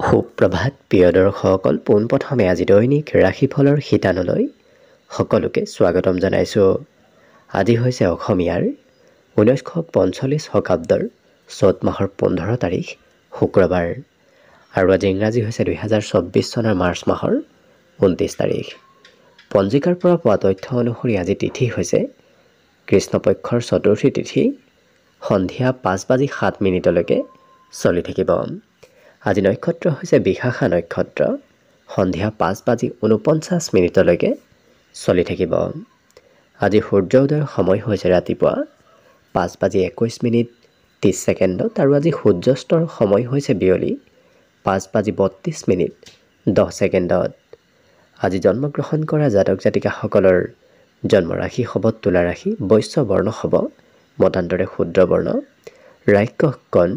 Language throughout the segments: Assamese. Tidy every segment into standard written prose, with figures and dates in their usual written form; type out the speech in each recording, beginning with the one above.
সুপ্ৰভাত প্ৰিয় দৰ্শকসকল, পোনপ্ৰথমে আজি দৈনিক ৰাশিফলৰ শিতানলৈ সকলোকে স্বাগতম জনাইছোঁ। আজি হৈছে অসমীয়াৰ 1945 শকাব্দৰ চ'ত মাহৰ 15 তাৰিখ শুক্ৰবাৰ আৰু আজি ইংৰাজী হৈছে 2024 চনৰ মাৰ্চ মাহৰ 29 তাৰিখ। পঞ্জিকাৰ পৰা পোৱা তথ্য অনুসৰি আজি তিথি হৈছে কৃষ্ণপক্ষৰ চতুৰ্থী তিথি, সন্ধিয়া 5:07 চলি থাকিব। আজি নক্ষত্ৰ হৈছে বিশাখা নক্ষত্ৰ, সন্ধিয়া 5:49 চলি থাকিব। আজি সূৰ্য উদয়ৰ সময় হৈছে ৰাতিপুৱা 5:21 আৰু আজি সূৰ্যাস্তৰ সময় হৈছে বিয়লি 5:32 আজি জন্মগ্ৰহণ কৰা জাতক জাতিকাসকলৰ জন্ম ৰাশি হ'ব তুলা ৰাশি, বৈশ্য বৰ্ণ হ'ব মতান্তৰে শূদ্ৰ বৰ্ণ, ৰাক্ষস কণ,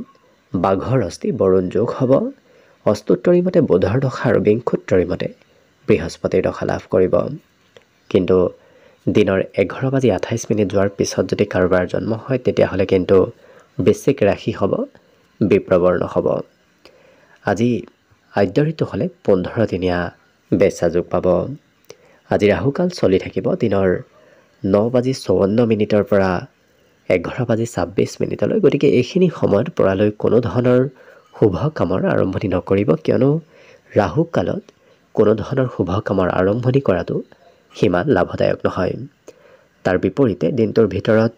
বাঘৰ অস্থি, বৰুণ যোগ হ'ব, অষ্টোত্তৰী মতে বুধৰ দশা আৰু বিংশোত্তৰী মতে বৃহস্পতিৰ দশা লাভ কৰিব। কিন্তু দিনৰ 11:28 যোৱাৰ পিছত যদি কাৰোবাৰ জন্ম হয় তেতিয়াহ'লে কিন্তু বৃশ্চিক ৰাশি হ'ব, বিপ্ৰবৰ্ণ হ'ব। আজি আদ্য ঋতু হ'লে 15 দিনীয়া বেচা যোগ পাব। আজি ৰাহুকাল চলি থাকিব দিনৰ 9:54 পৰা 11:26। গতিকে এইখিনি সময়ত পৰালৈ কোনো ধৰণৰ শুভ কামৰ আৰম্ভণি নকৰিব, কিয়নো ৰাহু কালত কোনো ধৰণৰ শুভ কামৰ আৰম্ভণি কৰাটো সিমান লাভদায়ক নহয়। তাৰ বিপৰীতে দিনটোৰ ভিতৰত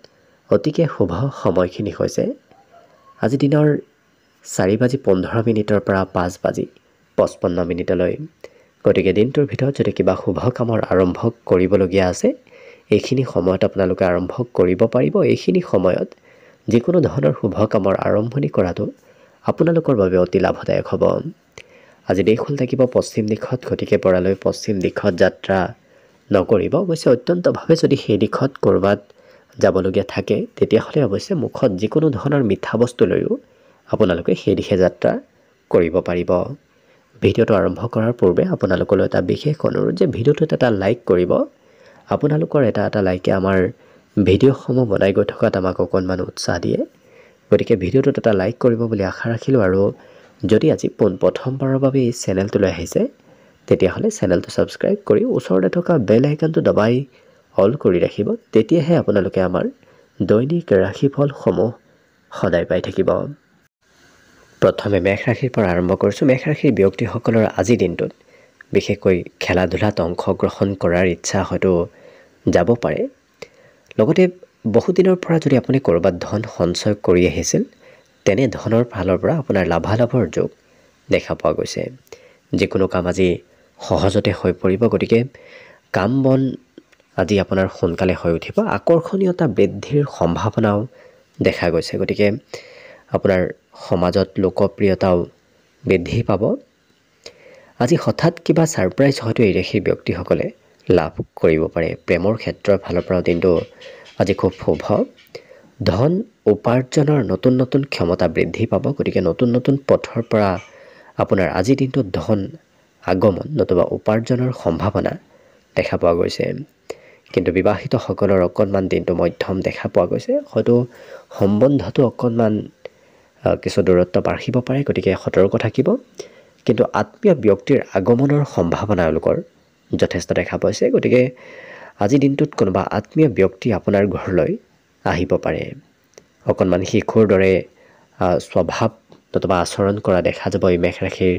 অতিকে শুভ সময়খিনি হৈছে আজি দিনৰ 4:15 পৰা 5:55। গতিকে দিনটোৰ ভিতৰত যদি কিবা শুভ কামৰ আৰম্ভ কৰিবলগীয়া আছে এইখিনি সময়ত আপোনালোকে আৰম্ভ কৰিব পাৰিব। এইখিনি সময়ত যিকোনো ধৰণৰ শুভ কামৰ আৰম্ভণি কৰাটো আপোনালোকৰ বাবে অতি লাভদায়ক হ'ব। আজি দেশ হ'ল থাকিব পশ্চিম দিশত, গতিকে পৰালৈ পশ্চিম দিশত যাত্ৰা নকৰিব। অৱশ্যে অত্যন্তভাৱে যদি সেই দিশত ক'ৰবাত যাবলগীয়া থাকে তেতিয়াহ'লে অৱশ্যে মুখত যিকোনো ধৰণৰ মিঠা বস্তু লৈও আপোনালোকে সেই দিশে যাত্ৰা কৰিব পাৰিব। ভিডিঅ'টো আৰম্ভ কৰাৰ পূৰ্বে আপোনালোকলৈ এটা বিশেষ অনুৰোধ যে ভিডিঅ'টোত এটা লাইক কৰিব। আপোনালোকৰ এটা লাইকে আমাৰ ভিডিঅ'সমূহ বনাই গৈ থকাত আমাক অকণমান উৎসাহ দিয়ে। গতিকে ভিডিঅ'টোত এটা লাইক কৰিব বুলি আশা ৰাখিলোঁ আৰু যদি আজি প্ৰথমবাৰৰ বাবে এই চেনেলটোলৈ আহিছে তেতিয়াহ'লে চেনেলটো ছাবস্ক্ৰাইব কৰি ওচৰতে থকা বেল আইকনটো দবাই অল কৰি ৰাখিব। তেতিয়াহে আপোনালোকে আমাৰ দৈনিক ৰাশিফলসমূহ সদায় পাই থাকিব। প্ৰথমে মেষ ৰাশিৰ পৰা আৰম্ভ কৰিছোঁ। মেষ ৰাশিৰ ব্যক্তিসকলৰ আজিৰ দিনটোত বিশেষকৈ খেলা ধূলাত অংশগ্ৰহণ কৰাৰ ইচ্ছা হয়তো যাব পাৰে। লগতে বহুদিনৰ পৰা যদি আপুনি ক'ৰবাত ধন সঞ্চয় কৰি আহিছিল তেনে ধনৰ ফালৰ পৰা আপোনাৰ লাভালাভৰ যোগ দেখা পোৱা গৈছে। যিকোনো কাম আজি সহজতে হৈ পৰিব, গতিকে কাম বন আজি আপোনাৰ সোনকালে হৈ উঠিব। আকৰ্ষণীয়তা বৃদ্ধিৰ সম্ভাৱনাও দেখা গৈছে, গতিকে আপোনাৰ সমাজত লোকপ্ৰিয়তাও বৃদ্ধি পাব। আজি হঠাৎ কিবা ছাৰপ্ৰাইজ হয়তো এই ৰাশিৰ ব্যক্তিসকলে লাভ কৰিব পাৰে। প্ৰেমৰ ক্ষেত্ৰৰ ফালৰ পৰাও দিনটো আজি খুব শুভ। ধন উপাৰ্জনৰ নতুন নতুন ক্ষমতা বৃদ্ধি পাব, গতিকে নতুন নতুন পথৰ পৰা আপোনাৰ আজিৰ দিনটোত ধন আগমন নতুবা উপাৰ্জনৰ সম্ভাৱনা দেখা পোৱা গৈছে। কিন্তু বিবাহিতসকলৰ অকণমান দিনটো মধ্যম দেখা পোৱা গৈছে। হয়তো সম্বন্ধটো অকণমান কিছু দূৰত্ব বাঢ়িব পাৰে, গতিকে সতৰ্ক থাকিব। কিন্তু আত্মীয় ব্যক্তিৰ আগমনৰ সম্ভাৱনা এওঁলোকৰ যথেষ্ট দেখা পাইছে, গতিকে আজিৰ দিনটোত কোনোবা আত্মীয় ব্যক্তি আপোনাৰ ঘৰলৈ আহিব পাৰে। অকণমান শিশুৰ দৰে স্বভাৱ নতুবা আচৰণ কৰা দেখা যাব এই মেষ ৰাশিৰ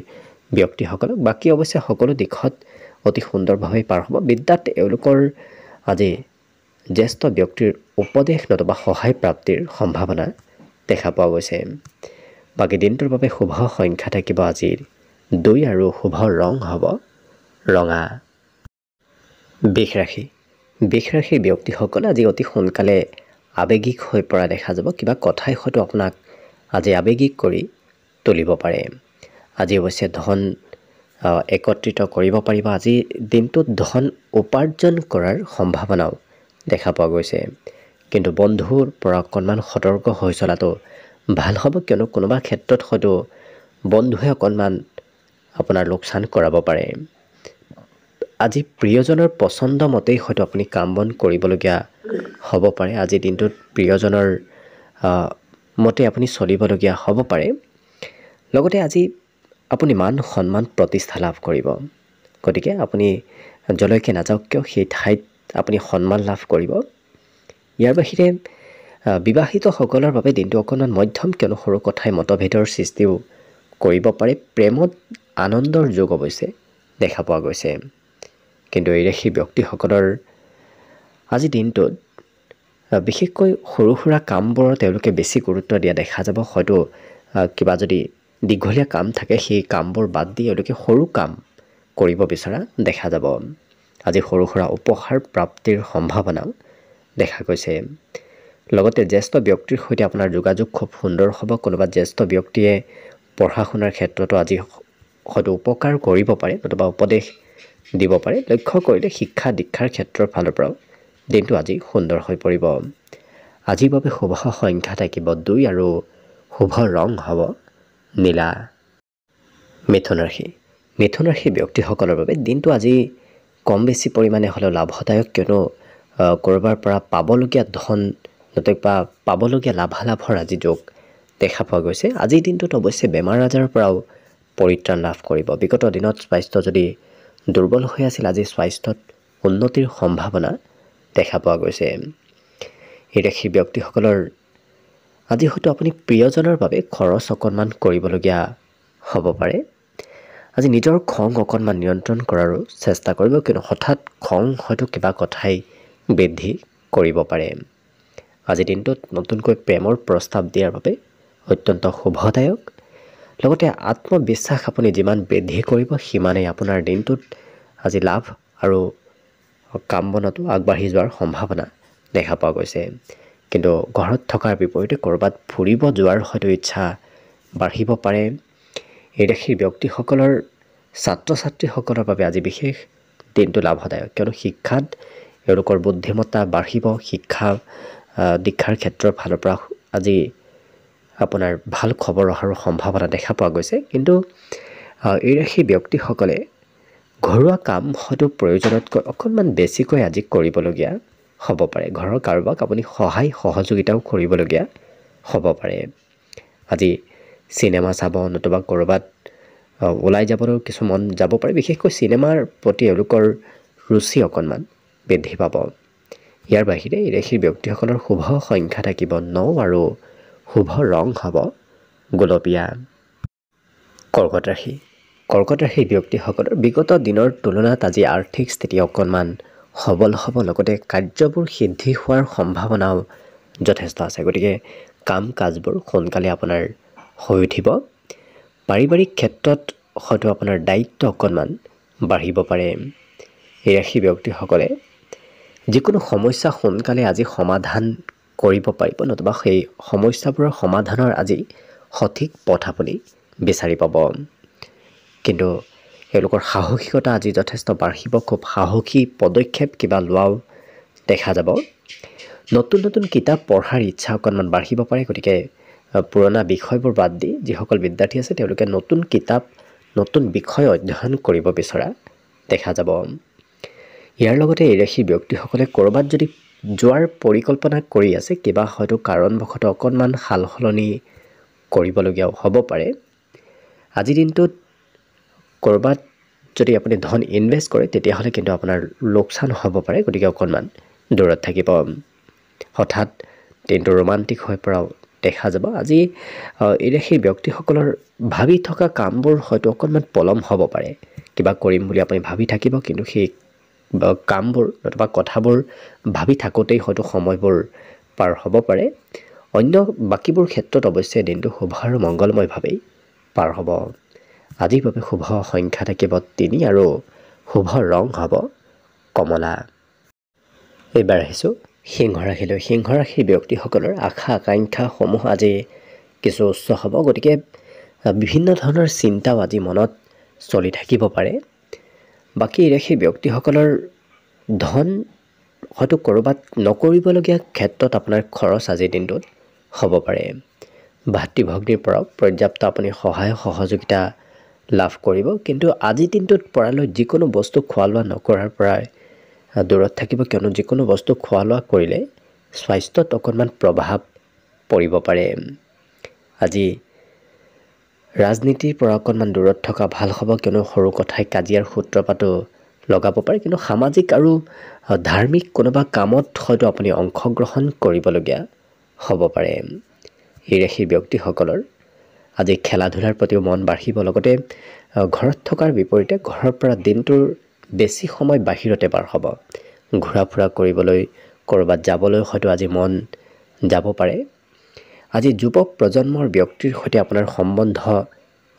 ব্যক্তিসকলক। বাকী অৱশ্যে সকলো দিশত অতি সুন্দৰভাৱে পাৰ হ'ব। বিদ্যাত এওঁলোকৰ আজি জ্যেষ্ঠ ব্যক্তিৰ উপদেশ নতুবা সহায় প্ৰাপ্তিৰ সম্ভাৱনা দেখা পোৱা গৈছে। বাকী দিনটোৰ বাবে শুভ সংখ্যা থাকিব আজিৰ 2 আৰু শুভ ৰং হ'ব ৰঙা। বৃষ ৰাশিৰ ব্যক্তিসকল আজি অতি সোনকালে আৱেগিক হৈ পৰা দেখা যাব। কিবা কথাই হয়তো আপোনাক আজি আৱেগিক কৰি তুলিব পাৰে। আজি অৱশ্যে ধন একত্ৰিত কৰিব পাৰিব। আজি দিনটোত ধন উপাৰ্জন কৰাৰ সম্ভাৱনাও দেখা পোৱা গৈছে। কিন্তু বন্ধুৰ পৰা অকণমান সতৰ্ক হৈ চলাটো ভাল হ'ব, কিয়নো কোনোবা ক্ষেত্ৰত হয়তো বন্ধুৱে অকণমান আপোনাৰ লোকচান কৰাব পাৰে। আজি প্ৰিয়জনৰ পচন্দ মতেই হয়তো আপুনি কাম বন কৰিবলগীয়া হ'ব পাৰে। আজিৰ দিনটোত প্ৰিয়জনৰ মতে আপুনি চলিবলগীয়া হ'ব পাৰে। লগতে আজি আপুনি মান সন্মান প্ৰতিষ্ঠা লাভ কৰিব। গতিকে আপুনি যলৈকে নাযাওক কিয় সেই ঠাইত আপুনি সন্মান লাভ কৰিব। ইয়াৰ বাহিৰে বিবাহিতসকলৰ বাবে দিনটো অকণমান মধ্যম, কিয়নো সৰু কথাই মতভেদৰ সৃষ্টিও কৰিব পাৰে। প্ৰেমত আনন্দৰ যোগ অৱশ্যে দেখা পোৱা গৈছে, কিন্তু এই ৰাশি ব্যক্তিসকলৰ আজি দিনটোত বিশেষকৈ সৰু সুৰা কামবোৰত তেওঁলোকে বেছি গুৰুত্ব দিয়া দেখা যাব। হয়তো কিবা যদি দীঘলীয়া কাম থাকে সেই কামবোৰ বাদ দি তেওঁলোকে সৰু কাম কৰিব বিচৰা দেখা যাব। আজি সৰু সুৰা উপহাৰ প্ৰাপ্তিৰ সম্ভাৱনাও দেখা গৈছে। লগতে জ্যেষ্ঠ ব্যক্তিৰ সৈতে আপোনাৰ যোগাযোগ খুব সুন্দৰ হ'ব। কোনোবা জ্যেষ্ঠ ব্যক্তিয়ে পঢ়া শুনাৰ ক্ষেত্ৰতো আজি হয়তো উপকাৰ কৰিব পাৰে, নতুবা উপদেশ দিব পাৰে। লক্ষ্য কৰিলে শিক্ষা দীক্ষাৰ ক্ষেত্ৰৰ ফালৰ পৰাও দিনটো আজি সুন্দৰ হৈ পৰিব। আজিৰ বাবে শুভ সংখ্যা থাকিব 2 আৰু শুভ ৰং হ'ব নীলা। মিথুন ৰাশি। মিথুন ৰাশি ব্যক্তিসকলৰ বাবে দিনটো আজি কম বেছি পৰিমাণে হ'লেও লাভদায়ক, কিয়নো ক'ৰবাৰ পৰা পাবলগীয়া ধন নতুবা পাবলগীয়া লাভালাভৰ আজি যোগ দেখা পোৱা গৈছে। আজিৰ দিনটোত অৱশ্যে বেমাৰ আজাৰৰ পৰাও পৰিত্ৰাণ লাভ কৰিব। বিগত দিনত স্বাস্থ্য যদি দুৰ্বল হৈ আছিল, আজি স্বাস্থ্যত উন্নতিৰ সম্ভাৱনা দেখা পোৱা গৈছে। এই ৰাশিৰ ব্যক্তিসকলৰ আজি হয়তো আপুনি প্ৰিয়জনৰ বাবে খৰচ অকণমান কৰিবলগীয়া হ'ব পাৰে। আজি নিজৰ খং অকণমান নিয়ন্ত্ৰণ কৰাৰো চেষ্টা কৰিব, কিন্তু হঠাৎ খং হয়তো কিবা কথাই বৃদ্ধি কৰিব পাৰে। আজিৰ দিনটোত নতুনকৈ প্ৰেমৰ প্ৰস্তাৱ দিয়াৰ বাবে অত্যন্ত শুভদায়ক। লগতে আত্মবিশ্বাস আপুনি যিমান বৃদ্ধি কৰিব সিমানেই আপোনাৰ দিনটোত আজি লাভ আৰু কাম বনতো আগবাঢ়ি যোৱাৰ সম্ভাৱনা দেখা পোৱা গৈছে। কিন্তু ঘৰত থকাৰ বিপৰীতে ক'ৰবাত ফুৰিব যোৱাৰ হয়তো ইচ্ছা বাঢ়িব পাৰে। এই ৰাশিৰ ব্যক্তিসকলৰ ছাত্ৰ ছাত্ৰীসকলৰ বাবে আজি বিশেষ দিনটো লাভদায়ক, কিয়নো শিক্ষাত এওঁলোকৰ বুদ্ধিমত্তা বাঢ়িব। শিক্ষা দীক্ষাৰ ক্ষেত্ৰৰ ফালৰ পৰা আজি আপোনাৰ ভাল খবৰ অহাৰ সম্ভাৱনা দেখা পোৱা গৈছে। কিন্তু এই ৰাশিৰ ব্যক্তিসকলে ঘৰুৱা কাম হয়তো প্ৰয়োজনতকৈ অকণমান বেছিকৈ আজি কৰিবলগীয়া হ'ব পাৰে। ঘৰৰ কাৰোবাক আপুনি সহায় সহযোগিতাও কৰিবলগীয়া হ'ব পাৰে। আজি চিনেমা চাব নতুবা ক'ৰবাত ওলাই যাবলৈও কিছু মন যাব পাৰে। বিশেষকৈ চিনেমাৰ প্ৰতি এওঁলোকৰ ৰুচি অকণমান বৃদ্ধি পাব। ইয়াৰ বাহিৰে এই ৰাশিৰ ব্যক্তিসকলৰ শুভ সংখ্যা থাকিব 9 আৰু শুভ ৰং হ'ব গোলপীয়া। কৰ্কট ৰাশি। কৰ্কট ৰাশিৰ ব্যক্তিসকলৰ বিগত দিনৰ তুলনাত আজি আৰ্থিক স্থিতি অকণমান সবল হ'ব। লগতে কাৰ্যবোৰ সিদ্ধি হোৱাৰ সম্ভাৱনাও যথেষ্ট আছে। গতিকে কাম কাজবোৰ সোনকালে আপোনাৰ হৈ উঠিব। পাৰিবাৰিক ক্ষেত্ৰত হয়তো আপোনাৰ দায়িত্ব অকণমান বাঢ়িব পাৰে। এই ৰাশি ব্যক্তিসকলে যিকোনো সমস্যা সোনকালে আজি সমাধান কৰিব পাৰিব, নতুবা সেই সমস্যাবোৰৰ সমাধানৰ আজি সঠিক পথ আপুনি বিচাৰি পাব। কিন্তু এওঁলোকৰ সাহসিকতা আজি যথেষ্ট বাঢ়িব। খুব সাহসী পদক্ষেপ কিবা লোৱাও দেখা যাব। নতুন নতুন কিতাপ পঢ়াৰ ইচ্ছা অকণমান বাঢ়িব পাৰে। গতিকে পুৰণা বিষয়বোৰ বাদ দি যিসকল বিদ্যাৰ্থী আছে তেওঁলোকে নতুন কিতাপ নতুন বিষয় অধ্যয়ন কৰিব বিচৰা দেখা যাব। ইয়াৰ লগতে এই ৰাশিৰ ব্যক্তিসকলে ক'ৰবাত যদি যোৱাৰ পৰিকল্পনা কৰি আছে, কিবা হয়তো কাৰণবশতঃ অকণমান সাল সলনি কৰিবলগীয়াও হ'ব পাৰে। আজিৰ দিনটোত ক'ৰবাত যদি আপুনি ধন ইনভেষ্ট কৰে তেতিয়াহ'লে কিন্তু আপোনাৰ লোকচান হ'ব পাৰে। গতিকে অকণমান দূৰত থাকিব। হঠাৎ দিনটো ৰোমান্টিক হৈ পৰাও দেখা যাব। আজি এই ৰাশিৰ ব্যক্তিসকলৰ ভাবি থকা কামবোৰ হয়তো অকণমান পলম হ'ব পাৰে। কিবা কৰিম বুলি আপুনি ভাবি থাকিব, কিন্তু সেই কামবোৰ নতুবা কথাবোৰ ভাবি থাকোঁতেই হয়তো সময়বোৰ পাৰ হ'ব পাৰে। অন্য বাকীবোৰ ক্ষেত্ৰত অৱশ্যে দিনটো শুভ আৰু মংগলময়ভাৱেই পাৰ হ'ব। আজিৰ বাবে শুভ সংখ্যা থাকিব 3 আৰু শুভ ৰং হ'ব কমলা। এইবাৰ আহিছোঁ সিংহ ৰাশিলৈ। সিংহ ৰাশিৰ ব্যক্তিসকলৰ আশা আকাংক্ষাসমূহ আজি কিছু উচ্চ হ'ব। গতিকে বিভিন্ন ধৰণৰ চিন্তাও আজি মনত চলি থাকিব পাৰে। বাকী এই ৰাশিৰ ব্যক্তিসকলৰ ধন হয়তো ক'ৰবাত নকৰিবলগীয়া ক্ষেত্ৰত আপোনাৰ খৰচ আজিৰ দিনটোত হ'ব পাৰে। ভাতৃ ভগ্নীৰ পৰাও পৰ্যাপ্ত আপুনি সহায় সহযোগিতা লাভ কৰিব। কিন্তু আজিৰ দিনটোত পৰালৈ যিকোনো বস্তু খোৱা লোৱা নকৰাৰ পৰাই দূৰত থাকিব, কিয়নো যিকোনো বস্তু খোৱা লোৱা কৰিলে স্বাস্থ্যত অকণমান প্ৰভাৱ পৰিব পাৰে। আজি ৰাজনীতিৰ পৰা অকণমান দূৰত থকা ভাল হ'ব, কিয়নো সৰু কথাই কাজিয়াৰ সূত্ৰপাতো লগাব পাৰে। কিন্তু সামাজিক আৰু ধাৰ্মিক কোনোবা কামত হয়তো আপুনি অংশগ্ৰহণ কৰিবলগীয়া হ'ব পাৰে। এই ৰাশিৰ ব্যক্তিসকলৰ আজি খেলা ধূলাৰ প্ৰতিও মন বাঢ়িব। লগতে ঘৰত থকাৰ বিপৰীতে ঘৰৰ পৰা দিনটোৰ বেছি সময় বাহিৰতে পাৰ হ'ব। ঘূৰা ফুৰা কৰিবলৈ, ক'ৰবাত যাবলৈ হয়তো আজি মন যাব পাৰে। আজি যুৱক প্ৰজন্মৰ ব্যক্তিৰ সৈতে আপোনাৰ সম্বন্ধ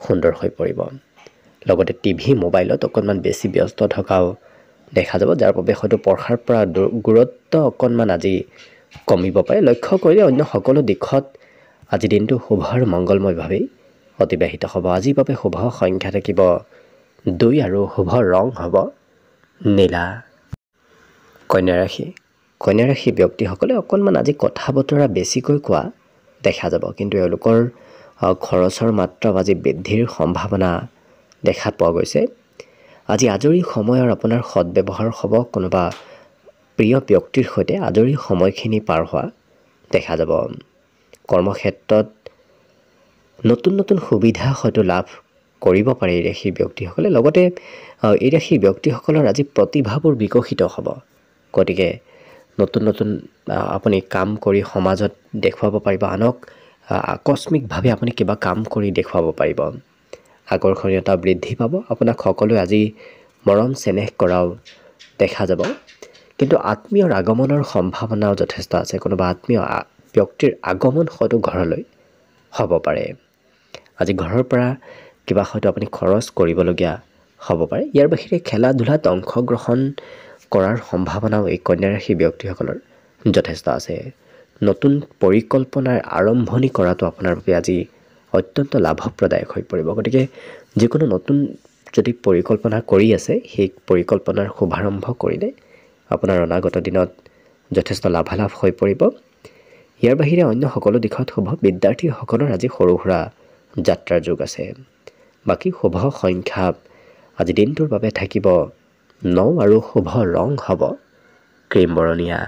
সুন্দৰ হৈ পৰিব। লগতে টিভি মোবাইলত অকণমান বেছি ব্যস্ত থকাও দেখা যাব, যাৰ বাবে হয়তো পঢ়াৰ পৰা গুৰুত্ব অকণমান আজি কমিব পাৰে। লক্ষ্য কৰিলে অন্য সকলো দিশত আজি দিনটো শুভ আৰু মংগলময়ভাৱেই অতিবাহিত হ'ব। আজিৰ বাবে শুভ সংখ্যা থাকিব 2 আৰু শুভ ৰং হ'ব নীলা। কন্যা ৰাশি। কন্যা ৰাশি ব্যক্তিসকলে অকণমান আজি কথা বতৰা বেছিকৈ কোৱা দেখা যাব, কিন্তু এওঁলোকৰ খৰচৰ মাত্ৰাও আজি বৃদ্ধিৰ সম্ভাৱনা দেখা পোৱা গৈছে। আজি আজৰি সময়ৰ আপোনাৰ সদ্ব্যৱহাৰ হ'ব। কোনোবা প্ৰিয় ব্যক্তিৰ সৈতে আজৰি সময়খিনি পাৰ হোৱা দেখা যাব। কৰ্মক্ষেত্ৰত নতুন নতুন সুবিধা হয়তো লাভ কৰিব পাৰে এই ৰাশিৰ ব্যক্তিসকলে। লগতে এই ৰাশিৰ ব্যক্তিসকলৰ আজি প্ৰতিভাবোৰ বিকশিত হ'ব। গতিকে নতুন নতুন আপুনি কাম কৰি সমাজত দেখুৱাব পাৰিব। আনক আকস্মিকভাৱে আপুনি কিবা কাম কৰি দেখুৱাব পাৰিব। আকৰ্ষণীয়তা বৃদ্ধি পাব। আপোনাক সকলোৱে আজি মৰম চেনেহ কৰাও দেখা যাব। কিন্তু আত্মীয়ৰ আগমনৰ সম্ভাৱনাও যথেষ্ট আছে। কোনোবা আত্মীয় ব্যক্তিৰ আগমন হয়তো ঘৰলৈ হ'ব পাৰে। আজি ঘৰৰ পৰা কিবা হয়তো আপুনি খৰচ কৰিবলগীয়া হ'ব পাৰে। ইয়াৰ বাহিৰে খেলা ধূলাত অংশগ্ৰহণ কৰাৰ সম্ভাৱনাও এই কন্যা ৰাশি ব্যক্তিসকলৰ যথেষ্ট আছে। নতুন পৰিকল্পনাৰ আৰম্ভণি কৰাটো আপোনাৰ বাবে আজি অত্যন্ত লাভপ্ৰদায়ক হৈ পৰিব। গতিকে যিকোনো নতুন যদি পৰিকল্পনা কৰি আছে, সেই পৰিকল্পনাৰ শুভাৰম্ভ কৰিলে আপোনাৰ অনাগত দিনত যথেষ্ট লাভালাভ হৈ পৰিব। ইয়াৰ বাহিৰে অন্য সকলো দিশত শুভ। বিদ্যাৰ্থীসকলৰ আজি সৰু সুৰা যাত্ৰাৰ যোগ আছে। বাকী শুভ সংখ্যা আজি দিনটোৰ বাবে থাকিব 9 আৰু শুভ ৰং হ'ব ক্ৰীম বৰণীয়া।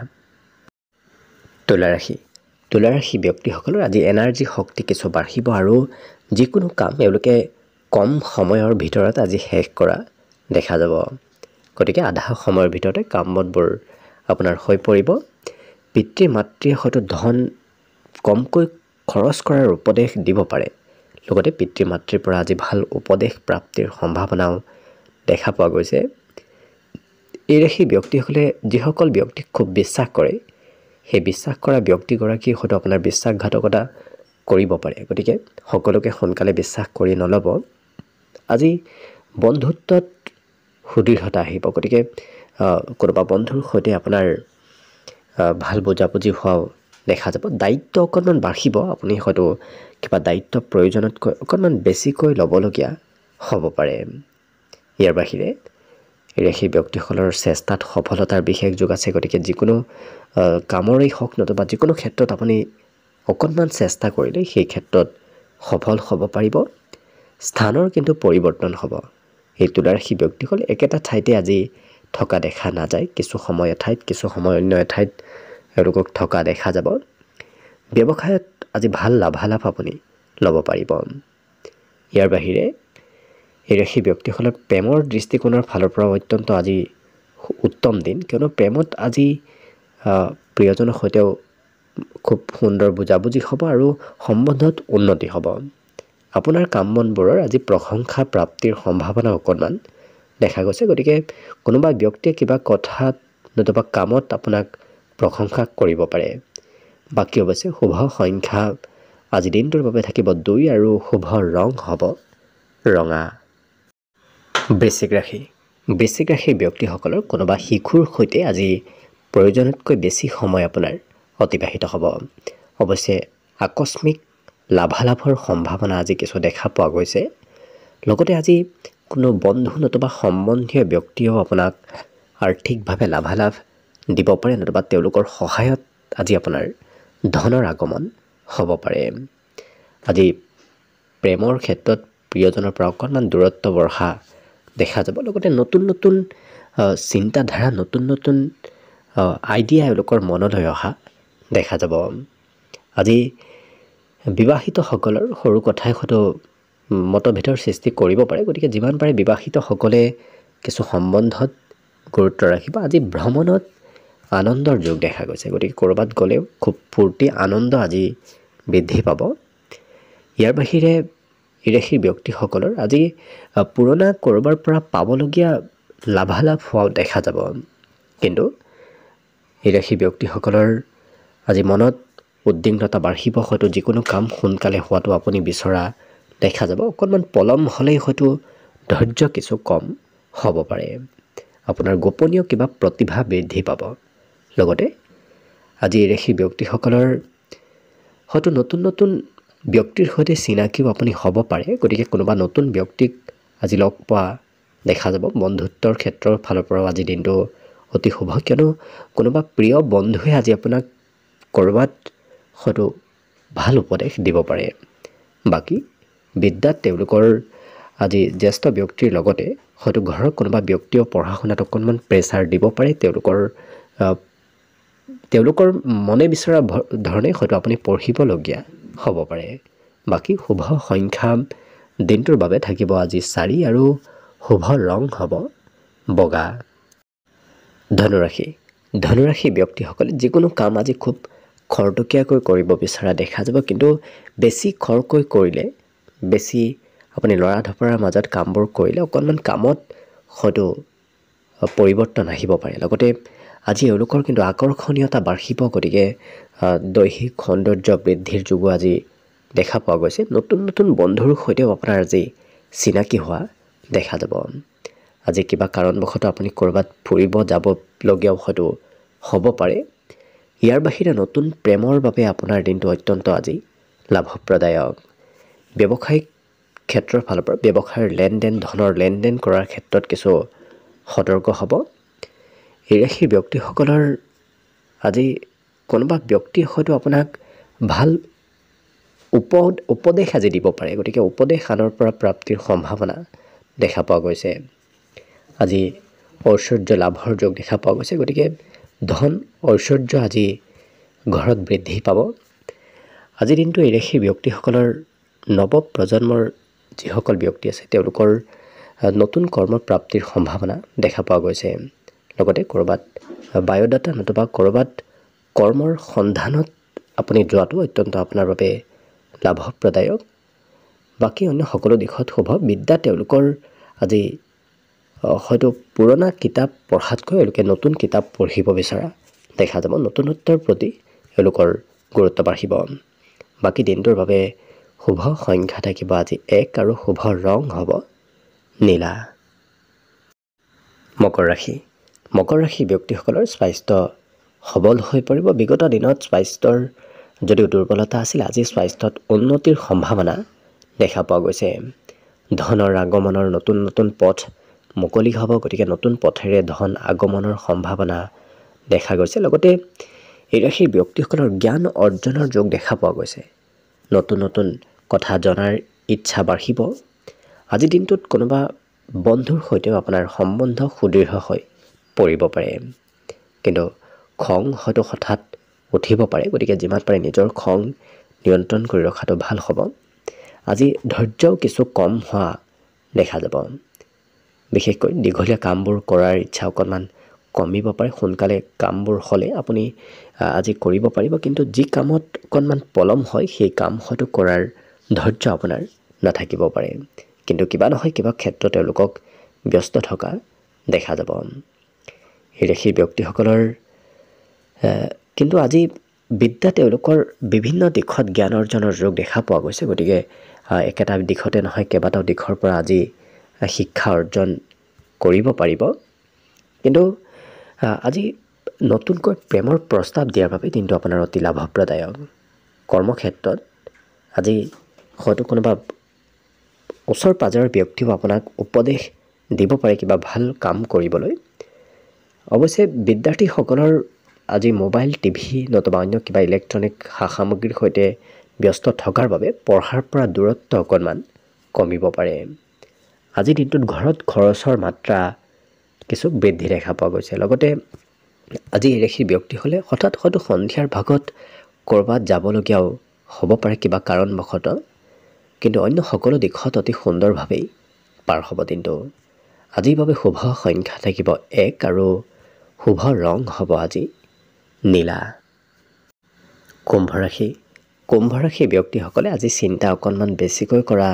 তুলা ৰাশি। তুলা ৰাশি ব্যক্তিসকলৰ আজি এনাৰ্জি শক্তি কিছু বাঢ়িব আৰু যিকোনো কাম এওঁলোকে কম সময়ৰ ভিতৰত আজি শেষ কৰা দেখা যাব। গতিকে আধা সময়ৰ ভিতৰতে কাম বনবোৰ আপোনাৰ হৈ পৰিব। পিতৃ মাতৃয়ে হয়তো ধন কমকৈ খৰচ কৰাৰ উপদেশ দিব পাৰে। লগতে পিতৃ মাতৃৰ পৰা আজি ভাল উপদেশ প্ৰাপ্তিৰ সম্ভাৱনাও দেখা পোৱা গৈছে। এই ৰাশি ব্যক্তিসকলে যিসকল ব্যক্তিক খুব বিশ্বাস কৰে, সেই বিশ্বাস কৰা ব্যক্তিগৰাকীয়ে হয়তো আপোনাৰ বিশ্বাসঘাতকতা কৰিব পাৰে। গতিকে সকলোকে সোনকালে বিশ্বাস কৰি নল'ব। আজি বন্ধুত্বত সুদৃঢ়তা আহিব। গতিকে কোনোবা বন্ধুৰ সৈতে আপোনাৰ ভাল বুজাবুজি হোৱাও দেখা যাব। দায়িত্ব অকণমান বাঢ়িব। আপুনি হয়তো কিবা দায়িত্ব প্ৰয়োজনতকৈ অকণমান বেছিকৈ ল'বলগীয়া হ'ব পাৰে। ইয়াৰ বাহিৰে এই ৰাশি ব্যক্তিসকলৰ চেষ্টাত সফলতাৰ বিশেষ যোগ আছে। গতিকে যিকোনো কামৰেই হওক নতুবা যিকোনো ক্ষেত্ৰত আপুনি অকণমান চেষ্টা কৰিলে সেই ক্ষেত্ৰত সফল হ'ব পাৰিব। স্থানৰ কিন্তু পৰিৱৰ্তন হ'ব। এই তুলা ৰাশি ব্যক্তিসকল একেটা ঠাইতে আজি থকা দেখা নাযায়। কিছু সময় এঠাইত, কিছু সময় অন্য এঠাইত এওঁলোকক থকা দেখা যাব। ব্যৱসায়ত আজি ভাল লাভালাভ আপুনি ল'ব পাৰিব। ইয়াৰ বাহিৰে এই ৰাশি ব্যক্তিসকলৰ প্ৰেমৰ দৃষ্টিকোণৰ ফালৰ পৰা অত্যন্ত আজি উত্তম দিন, কিয়নো প্ৰেমত আজি প্ৰিয়জনৰ সৈতেও খুব সুন্দৰ বুজাবুজি হ'ব আৰু সম্বন্ধত উন্নতি হ'ব। আপোনাৰ কাম বনবোৰৰ আজি প্ৰশংসা প্ৰাপ্তিৰ সম্ভাৱনা অকণমান দেখা গৈছে। গতিকে কোনোবা ব্যক্তিয়ে কিবা কথাত নতুবা কামত আপোনাক প্ৰশংসা কৰিব পাৰে। বাকী অৱশ্যে শুভ সংখ্যা আজি দিনটোৰ বাবে থাকিব 2 আৰু শুভ ৰং হ'ব ৰঙা। বৃশ্চিক ৰাশি। বৃশ্চিক ৰাশিৰ ব্যক্তিসকলৰ কোনোবা শিশুৰ সৈতে আজি প্ৰয়োজনতকৈ বেছি সময় আপোনাৰ অতিবাহিত হ'ব। অৱশ্যে আকস্মিক লাভালাভৰ সম্ভাৱনা আজি কিছু দেখা পোৱা গৈছে। লগতে আজি কোনো বন্ধু নতুবা সম্বন্ধীয় ব্যক্তিয়েও আপোনাক আৰ্থিকভাৱে লাভালাভ দিব পাৰে, নতুবা তেওঁলোকৰ সহায়ত আজি আপোনাৰ ধনৰ আগমন হ'ব পাৰে। আজি প্ৰেমৰ ক্ষেত্ৰত প্ৰিয়জনৰ পৰা অকণমান দূৰত্ব বঢ়া দেখা যাব। লগতে নতুন নতুন চিন্তাধাৰা, নতুন নতুন আইডিয়া এওঁলোকৰ মনলৈ অহা দেখা যাব। আজি বিবাহিতসকলৰ সৰু কথাই হয়তো মতভেদৰ সৃষ্টি কৰিব পাৰে। গতিকে যিমান পাৰে বিবাহিতসকলে কিছু সম্বন্ধত গুৰুত্ব ৰাখিব। আজি ভ্ৰমণত আনন্দৰ যোগ দেখা গৈছে। গতিকে ক'ৰবাত গ'লেও খুব ফূৰ্তি আনন্দ আজি বৃদ্ধি পাব। ইয়াৰ বাহিৰে এই ৰাশিৰ ব্যক্তিসকলৰ আজি পুৰণা ক'ৰবাৰ পৰা পাবলগীয়া লাভালাভ হোৱাও দেখা যাব। কিন্তু এই ৰাশিৰ ব্যক্তিসকলৰ আজি মনত উদ্বিগ্নতা বাঢ়িব। হয়তো যিকোনো কাম সোনকালে হোৱাটো আপুনি বিচৰা দেখা যাব। অকণমান পলম হ'লেই হয়তো ধৈৰ্য কিছু কম হ'ব পাৰে। আপোনাৰ গোপনীয় কিবা প্ৰতিভা বৃদ্ধি পাব। লগতে আজি এই ৰাশিৰ ব্যক্তিসকলৰ হয়তো নতুন নতুন ব্যক্তিৰ সৈতে চিনাকিও আপুনি হ'ব পাৰে। গতিকে কোনোবা নতুন ব্যক্তিক আজি লগ পোৱা দেখা যাব। বন্ধুত্বৰ ক্ষেত্ৰৰ ফালৰ পৰাও আজি দিনটো অতি শুভ, কিয়নো কোনোবা প্ৰিয় বন্ধুৱে আজি আপোনাক ক'ৰবাত হয়তো ভাল উপদেশ দিব পাৰে। বাকী বিদ্যাত তেওঁলোকৰ আজি জ্যেষ্ঠ ব্যক্তিৰ লগতে হয়তো ঘৰৰ কোনোবা ব্যক্তিও পঢ়া শুনাত অকণমান প্ৰেছাৰ দিব পাৰে। তেওঁলোকৰ মনে বিচৰা ধৰণে হয়তো আপুনি পঢ়িবলগীয়া হ'ব পাৰে। বাকী শুভ সংখ্যা দিনটোৰ বাবে থাকিব আজি 4 আৰু শুভ ৰং হ'ব বগা। ধনুৰাশি ব্যক্তিসকলে যিকোনো কাম আজি খুব খৰতকীয়াকৈ কৰিব বিচৰা দেখা যাব। কিন্তু বেছি খৰকৈ কৰিলে, বেছি আপুনি লৰা ধপৰাৰ মাজত কামবোৰ কৰিলে অকণমান কামত হয়তো পৰিৱৰ্তন আহিব পাৰে। লগতে আজি এওঁলোকৰ কিন্তু আকৰ্ষণীয়তা বাঢ়িব। গতিকে দৈহিক সৌন্দৰ্য বৃদ্ধিৰ যোগো আজি দেখা পোৱা গৈছে। নতুন নতুন বন্ধুৰ সৈতেও আপোনাৰ আজি চিনাকি হোৱা দেখা যাব। আজি কিবা কাৰণবশতঃ আপুনি ক'ৰবাত ফুৰিব যাবলগীয়াও হয়তো হ'ব পাৰে। ইয়াৰ বাহিৰে নতুন প্ৰেমৰ বাবে আপোনাৰ দিনটো অত্যন্ত আজি লাভপ্ৰদায়ক। ব্যৱসায়িক ক্ষেত্ৰৰ ফালৰ পৰা ব্যৱসায়ৰ লেনদেন, ধনৰ লেনদেন কৰাৰ ক্ষেত্ৰত কিছু সতৰ্ক হ'ব। এই ৰাশিৰ ব্যক্তিসকলৰ আজি কোনোবা ব্যক্তিয়ে হয়তো আপোনাক ভাল উপদেশ আজি দিব পাৰে। গতিকে উপদেশ আনৰ পৰা প্ৰাপ্তিৰ সম্ভাৱনা দেখা পোৱা গৈছে। আজি ঐশ্বৰ্য লাভৰ যোগ দেখা পোৱা গৈছে। গতিকে ধন ঐশ্বৰ্য আজি ঘৰত বৃদ্ধি পাব। আজিৰ দিনটো এই ৰাশিৰ ব্যক্তিসকলৰ নৱ প্ৰজন্মৰ যিসকল ব্যক্তি আছে তেওঁলোকৰ নতুন কৰ্মপ্ৰাপ্তিৰ সম্ভাৱনা দেখা পোৱা গৈছে। লগতে ক'ৰবাত বায়'ডাটা নতুবা ক'ৰবাত কৰ্মৰ সন্ধানত আপুনি যোৱাটো অত্যন্ত আপোনাৰ বাবে লাভপ্ৰদায়ক। বাকী অন্য সকলো দিশত শুভ। বিদ্যা তেওঁলোকৰ আজি হয়তো পুৰণা কিতাপ পঢ়াতকৈ এওঁলোকে নতুন কিতাপ পঢ়িব বিচৰা দেখা যাব। নতুনত্বৰ প্ৰতি এওঁলোকৰ গুৰুত্ব বাঢ়িব। বাকী দিনটোৰ বাবে শুভ সংখ্যা থাকিব আজি 1 আৰু শুভ ৰং হ'ব নীলা। মকৰ ৰাশি ব্যক্তিসকলৰ স্বাস্থ্য সবল হৈ পৰিব। বিগত দিনত স্বাস্থ্যৰ যদিও দুৰ্বলতা আছিল, আজি স্বাস্থ্যত উন্নতিৰ সম্ভাৱনা দেখা পোৱা গৈছে। ধনৰ আগমনৰ নতুন নতুন পথ মুকলি হ'ব। গতিকে নতুন পথেৰে ধন আগমনৰ সম্ভাৱনা দেখা গৈছে। লগতে এই ৰাশিৰ ব্যক্তিসকলৰ জ্ঞান অৰ্জনৰ যোগ দেখা পোৱা গৈছে। নতুন নতুন কথা জনাৰ ইচ্ছা বাঢ়িব। আজিৰ দিনটোত কোনোবা বন্ধুৰ সৈতেও আপোনাৰ সম্বন্ধ সুদৃঢ় হৈ পৰিব পাৰে। কিন্তু খং হয়তো হঠাৎ উঠিব পাৰে। গতিকে যিমান পাৰে নিজৰ খং নিয়ন্ত্ৰণ কৰি ৰখাটো ভাল হ'ব। আজি ধৈৰ্যও কিছু কম হোৱা দেখা যাব। বিশেষকৈ দীঘলীয়া কামবোৰ কৰাৰ ইচ্ছা অকণমান কমিব পাৰে। সোনকালে কামবোৰ হ'লে আপুনি আজি কৰিব পাৰিব। কিন্তু যি কামত অকণমান পলম হয় সেই কাম হয়তো কৰাৰ ধৈৰ্য আপোনাৰ নাথাকিব পাৰে। কিন্তু কিবা নহয় কিবা ক্ষেত্ৰত তেওঁলোকক ব্যস্ত থকা দেখা যাব। এই ৰাশিৰ ব্যক্তিসকলৰ কিন্তু আজি বিদ্যা তেওঁলোকৰ বিভিন্ন দিশত জ্ঞান অৰ্জনৰ যোগ দেখা পোৱা গৈছে। গতিকে একেটা দিশতে নহয় কেইবাটাও দিশৰ পৰা আজি শিক্ষা অৰ্জন কৰিব পাৰিব। কিন্তু আজি নতুনকৈ প্ৰেমৰ প্ৰস্তাৱ দিয়াৰ বাবে দিনটো আপোনাৰ অতি লাভপ্ৰদায়ক। কৰ্মক্ষেত্ৰত আজি হয়তো কোনোবা ওচৰ পাজৰৰ ব্যক্তিও আপোনাক উপদেশ দিব পাৰে কিবা ভাল কাম কৰিবলৈ। অৱশ্যে বিদ্যাৰ্থীসকলৰ আজি মোবাইল, টিভি নতুবা অন্য কিবা ইলেক্ট্ৰনিক সা সামগ্ৰীৰ সৈতে ব্যস্ত থকাৰ বাবে পঢ়াৰ পৰা দূৰত্ব অকণমান কমিব পাৰে। আজিৰ দিনটোত ঘৰত খৰচৰ মাত্ৰা কিছু বৃদ্ধি দেখা পোৱা গৈছে। লগতে আজি এই ৰাশিৰ ব্যক্তিসকলে হঠাৎ হয়তো সন্ধিয়াৰ ভাগত ক'ৰবাত যাবলগীয়াও হ'ব পাৰে কিবা কাৰণবশতঃ। কিন্তু অন্য সকলো দিশত অতি সুন্দৰভাৱেই পাৰ হ'ব দিনটো। আজিৰ বাবে শুভ সংখ্যা থাকিব 1 আৰু শুভ ৰং হ'ব আজি নীলা। কুম্ভ ৰাশি ব্যক্তিসকলে আজি চিন্তা অকণমান বেছিকৈ কৰা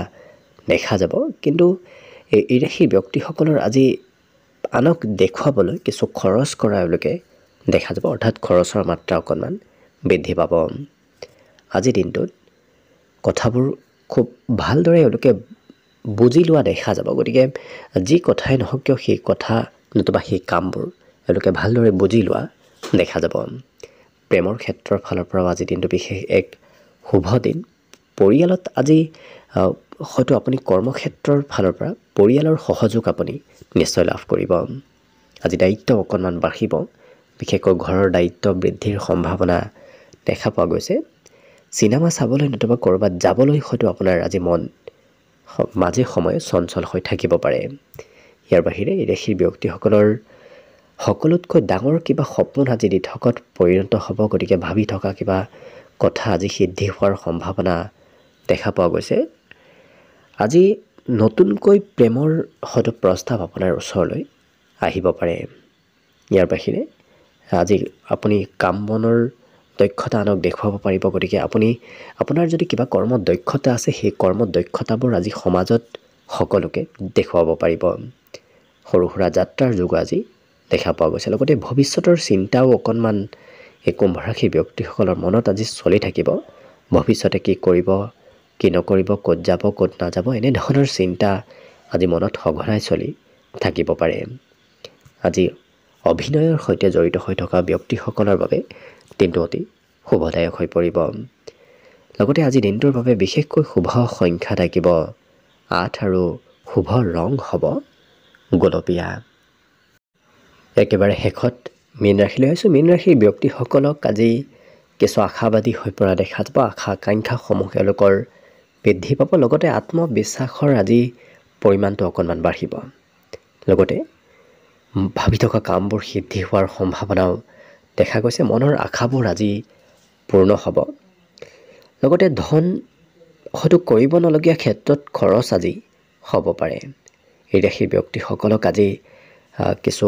দেখা যাব, কিন্তু এই ৰাশিৰ ব্যক্তিসকলৰ আজি আনক দেখুৱাবলৈ কিছু খৰচ কৰা এওঁলোকে দেখা যাব, অৰ্থাৎ খৰচৰ মাত্ৰা অকণমান বৃদ্ধি পাব। আজিৰ দিনটোত কথাবোৰ খুব ভালদৰে এওঁলোকে বুজি লোৱা দেখা যাব। গতিকে যি কথাই নহওক কিয় সেই কথা নতুবা সেই কামবোৰ এওঁলোকে ভালদৰে বুজি লোৱা দেখা যাব। প্ৰেমৰ ক্ষেত্ৰৰ ফালৰ পৰাও আজি দিনটো বিশেষ এক শুভ দিন। পৰিয়ালত আজি হয়তো আপুনি কৰ্মক্ষেত্ৰৰ ফালৰ পৰা পৰিয়ালৰ সহযোগ আপুনি নিশ্চয় লাভ কৰিব। আজি দায়িত্ব অকণমান বাঢ়িব, বিশেষকৈ ঘৰৰ দায়িত্ব বৃদ্ধিৰ সম্ভাৱনা দেখা পোৱা গৈছে। চিনেমা চাবলৈ নতুবা ক'ৰবাত যাবলৈ হয়তো আপোনাৰ আজি মন মাজে সময়ে চঞ্চল হৈ থাকিব পাৰে। ইয়াৰ বাহিৰে এই ৰাশিৰ ব্যক্তিসকলৰ সকলোতকৈ ডাঙৰ কিবা সপোন আজি দিঠকত পৰিণত হ'ব। গতিকে ভাবি থকা কিবা কথা আজি সিদ্ধি হোৱাৰ সম্ভাৱনা দেখা পোৱা গৈছে। আজি নতুনকৈ প্ৰেমৰ হয়তো প্ৰস্তাৱ আপোনাৰ ওচৰলৈ আহিব পাৰে। ইয়াৰ বাহিৰে আজি আপুনি কাম বনৰ দক্ষতা আনক দেখুৱাব পাৰিব। গতিকে আপোনাৰ যদি কিবা কৰ্মত দক্ষতা আছে, সেই কৰ্মত দক্ষতাবোৰ আজি সমাজত সকলোকে দেখুৱাব পাৰিব। সৰু সুৰা যাত্ৰাৰ যোগ আজি দেখা পোৱা গৈছে। লগতে ভৱিষ্যতৰ চিন্তাও অকণমান এই কুম্ভ ৰাশি ব্যক্তিসকলৰ মনত আজি চলি থাকিব। ভৱিষ্যতে কি কৰিব, কি নকৰিব, ক'ত যাব, ক'ত নাযাব, এনেধৰণৰ চিন্তা আজি মনত সঘনাই চলি থাকিব পাৰে। আজি অভিনয়ৰ সৈতে জড়িত হৈ থকা ব্যক্তিসকলৰ বাবে দিনটো অতি শুভদায়ক হৈ পৰিব। লগতে আজি দিনটোৰ বাবে বিশেষকৈ শুভ সংখ্যা থাকিব 8 আৰু শুভ ৰং হ'ব গোলপীয়া। একেবাৰে শেষত মীন ৰাশিলৈ আহিছোঁ। মীন ৰাশিৰ ব্যক্তিসকলক আজি কিছু আশাবাদী হৈ পৰা দেখা যাব। আশা আকাংক্ষাসমূহ তেওঁলোকৰ বৃদ্ধি পাব। লগতে আত্মবিশ্বাসৰ আজি পৰিমাণটো অকণমান বাঢ়িব। লগতে ভাবি থকা কামবোৰ সিদ্ধি হোৱাৰ সম্ভাৱনাও দেখা গৈছে। মনৰ আশাবোৰ আজি পূৰ্ণ হ'ব। লগতে ধন হয়তো কৰিব নলগীয়া ক্ষেত্ৰত খৰচ আজি হ'ব পাৰে। এই ৰাশিৰ ব্যক্তিসকলক আজি কিছু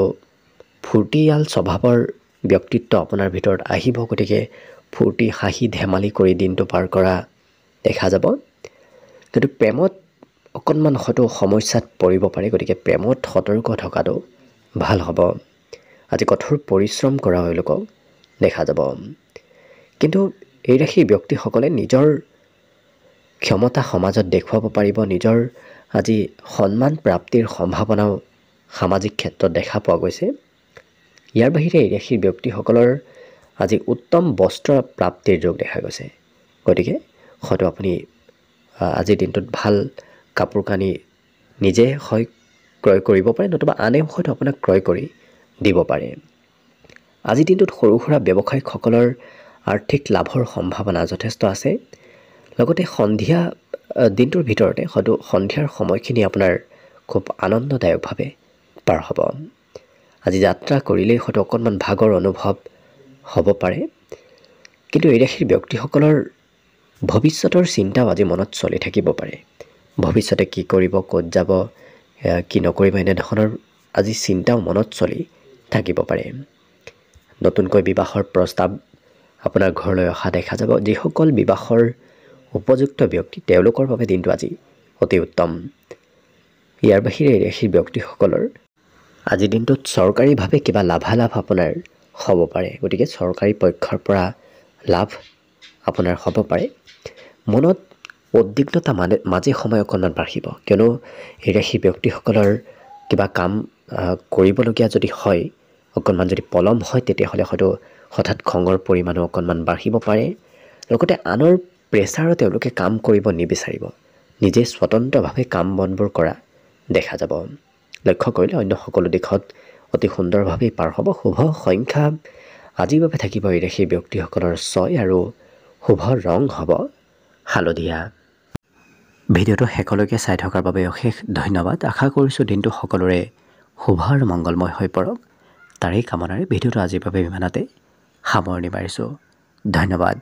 ফূৰ্তিয়াল স্বভাৱৰ ব্যক্তিত্ব আপোনাৰ ভিতৰত আহিব। গতিকে ফূৰ্তি হাঁহি ধেমালি কৰি দিনটো পাৰ কৰা দেখা যাব। কিন্তু প্ৰেমত অকণমান হয়তো সমস্যাত পৰিব পাৰে। গতিকে প্ৰেমত সতৰ্ক থকাটো ভাল হ'ব। আজি কঠোৰ পৰিশ্ৰম কৰা এওঁলোকক দেখা যাব। কিন্তু এই ৰাশিৰ ব্যক্তিসকলে নিজৰ ক্ষমতা সমাজত দেখুৱাব পাৰিব। নিজৰ আজি সন্মান প্ৰাপ্তিৰ সম্ভাৱনাও সামাজিক ক্ষেত্ৰত দেখা পোৱা গৈছে। ইয়াৰ বাহিৰে এই ৰাশিৰ ব্যক্তিসকলৰ আজি উত্তম বস্ত্ৰ প্ৰাপ্তিৰ যোগ দেখা গৈছে। গতিকে হয়তো আপুনি আজিৰ দিনটোত ভাল কাপোৰ কানি নিজে হয় ক্ৰয় কৰিব পাৰে, নতুবা আনেও হয়তো আপোনাক ক্ৰয় কৰি দিব পাৰে। আজিৰ দিনটোত সৰু সুৰা ব্যৱসায়িকসকলৰ আৰ্থিক লাভৰ সম্ভাৱনা যথেষ্ট আছে। লগতে সন্ধিয়া দিনটোৰ ভিতৰতে হয়তো সন্ধিয়াৰ সময়খিনি আপোনাৰ খুব আনন্দদায়কভাৱে পাৰ হ'ব। আজি যাত্ৰা কৰিলেই হয়তো অকণমান ভাগৰ অনুভৱ হ'ব পাৰে। কিন্তু এই ৰাশিৰ ব্যক্তিসকলৰ ভৱিষ্যতৰ চিন্তাও আজি মনত চলি থাকিব পাৰে। ভৱিষ্যতে কি কৰিব, ক'ত যাব, কি নকৰিব, এনেধৰণৰ আজি চিন্তাও মনত চলি থাকিব পাৰে। নতুনকৈ বিবাহৰ প্ৰস্তাৱ আপোনাৰ ঘৰলৈ অহা দেখা যাব। যিসকল বিবাহৰ উপযুক্ত ব্যক্তি তেওঁলোকৰ বাবে দিনটো আজি অতি উত্তম। ইয়াৰ বাহিৰে এই ৰাশিৰ ব্যক্তিসকলৰ আজিৰ দিনটোত চৰকাৰীভাৱে কিবা লাভালাভ আপোনাৰ হ'ব পাৰে। গতিকে চৰকাৰী পক্ষৰ পৰা লাভ আপোনাৰ হ'ব পাৰে। মনত উদ্বিগ্নতা মাজে সময়ে অকণমান বাঢ়িব, কিয়নো এই ৰাশিৰ ব্যক্তিসকলৰ কিবা কাম কৰিবলগীয়া যদি হয়, অকণমান যদি পলম হয়, তেতিয়াহ'লে হয়তো হঠাৎ খঙৰ পৰিমাণো অকণমান বাঢ়িব পাৰে। লগতে আনৰ প্ৰেছাৰত তেওঁলোকে কাম কৰিব নিবিচাৰিব। নিজে স্বতন্ত্ৰভাৱে কাম বনবোৰ কৰা দেখা যাব। লক্ষ্য কৰিলে অন্য সকলো দিশত অতি সুন্দৰভাৱেই পাৰ হ'ব। শুভ সংখ্যা আজিৰ বাবে থাকিব এই ৰাশিৰ ব্যক্তিসকলৰ 6 আৰু শুভ ৰং হ'ব হালধীয়া। ভিডিঅ'টো শেষলৈকে চাই থকাৰ বাবে অশেষ ধন্যবাদ। আশা কৰিছোঁ দিনটো সকলোৰে শুভ আৰু মংগলময় হৈ পৰক। তাৰেই কামনাৰে ভিডিঅ'টো আজিৰ বাবে ইমানতে সামৰণি মাৰিছোঁ। ধন্যবাদ।